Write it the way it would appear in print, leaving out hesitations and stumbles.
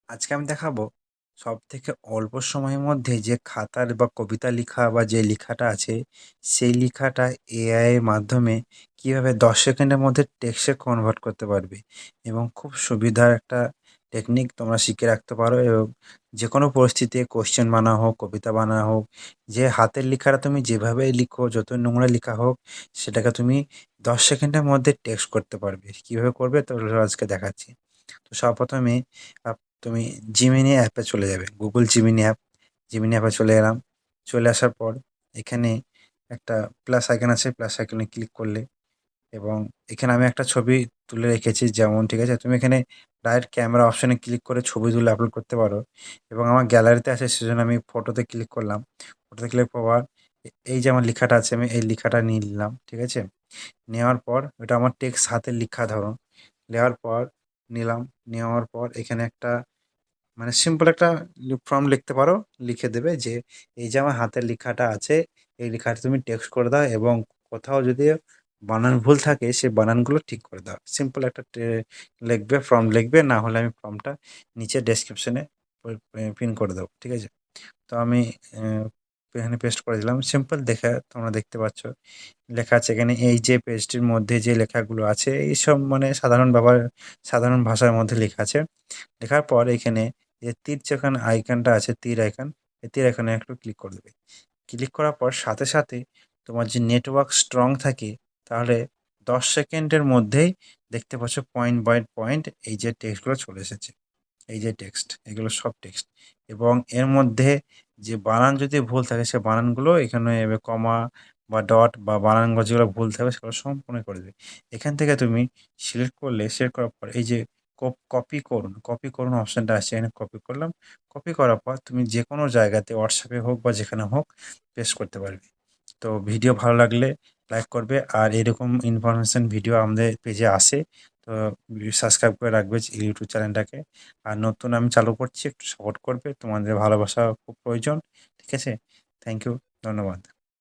আজকে আমি দেখাবো সবথেকে অল্প সময়ের মধ্যে যে খাতার বা কবিতা লিখা বা যে লেখাটা আছে সেই লেখাটা এআই এর মাধ্যমে কিভাবে 10 সেকেন্ডের মধ্যে টেক্সটে কনভার্ট করতে পারবে এবং খুব সুবিধার একটা টেকনিক তোমরা শিখে রাখতে পারো এবং যে কোনো পরিস্থিতিতে কোশ্চেন বানা হোক কবিতা বানা হোক যে হাতের লেখাটা তুমি যেভাবেই লিখো যত নোংরা লেখা হোক সেটাকে তুমি 10 সেকেন্ডের মধ্যে টেক্সট করতে পারবে কিভাবে করবে তো আজকে দেখাচ্ছি। তো সর্বপ্রথমে তুমি জিমিনি অ্যাপে চলে যাবে, গুগল জিমিনি অ্যাপ। জিমিনি অ্যাপে চলে এলাম। চলে আসার পর এখানে একটা প্লাস আইকন আছে, প্লাস আইকনে ক্লিক করলে এবং এখানে আমি একটা ছবি তুলে রেখেছি যেমন, ঠিক আছে? তুমি এখানে ডাইরেক্ট ক্যামেরা অপশনে ক্লিক করে ছবি তুলে আপলোড করতে পারো এবং আমার গ্যালারিতে আছে সেজন্য আমি ফটোতে ক্লিক করলাম। ফটোতে ক্লিক করার এই যে আমার লেখাটা আছে আমি এই লেখাটা নিয়ে নিলাম, ঠিক আছে? নেওয়ার পর এটা আমার টেক্সট হাতের লেখা ধরো, নেওয়ার পর নিলাম। নেওয়ার পর এখানে একটা মানে সিম্পল একটা প্রম্পট লিখতে পারো, লিখে দেবে যে এই যে আমার হাতের লেখাটা আছে এই লেখাটা তুমি টেক্সট করে দাও এবং কোথাও যদি বানান ভুল থাকে সেই বানানগুলো ঠিক করে দাও। সিম্পল একটা লিখবে, প্রম্পট লিখবে, না হলে আমি প্রম্পটটা নিচে ডেসক্রিপশনে পিন করে দেবো, ঠিক আছে? তো আমি এখানে পেস্ট করে দিলাম। সিম্পল দেখে তোমরা দেখতে পাচ্ছ লেখা আছে এখানে। এই যে পেজটির মধ্যে যে লেখাগুলো আছে এইসব মানে সাধারণ ভাষার মধ্যে লেখা আছে। লেখার পর এখানে যে তীর যখন আইকনটা আছে, তীর আইকন, এই তীর আইকনে একটু ক্লিক করে দেবে। ক্লিক করার পর সাথে সাথে তোমার যে নেটওয়ার্ক স্ট্রং থাকে তাহলে 10 সেকেন্ডের মধ্যেই দেখতে পাচ্ছ পয়েন্ট বাই পয়েন্ট এই যে টেক্সটগুলো চলে এসেছে। এই যে টেক্সট, এগুলো সব টেক্সট এবং এর মধ্যে যে বানান যদি ভুল থাকে সে বানানগুলো এখানে কমা বা ডট বা বানানগুলো যেগুলো ভুল থাকবে সেগুলো সম্পূর্ণ করে দেবে। এখান থেকে তুমি সিলেক্ট করলে, সিলেক্ট করার পর এই যে কপি করুন অপশানটা আছে, এখানে কপি করলাম। কপি করার পর তুমি যে কোনো জায়গাতে হোয়াটসঅ্যাপে হোক বা যেখানে হোক পেস্ট করতে পারবে। তো ভিডিও ভালো লাগলে লাইক করবে আর এরকম ইনফরমেশন ভিডিও আমাদের পেজে আসে। তো সাবস্ক্রাইব করে রাখবে ইউটিউব চ্যানেলটাকে। আর নতুন আমি চালু করছি, একটু সাপোর্ট করবে, তোমাদের ভালোবাসা খুব প্রয়োজন, ঠিক আছে? থ্যাংক ইউ, ধন্যবাদ।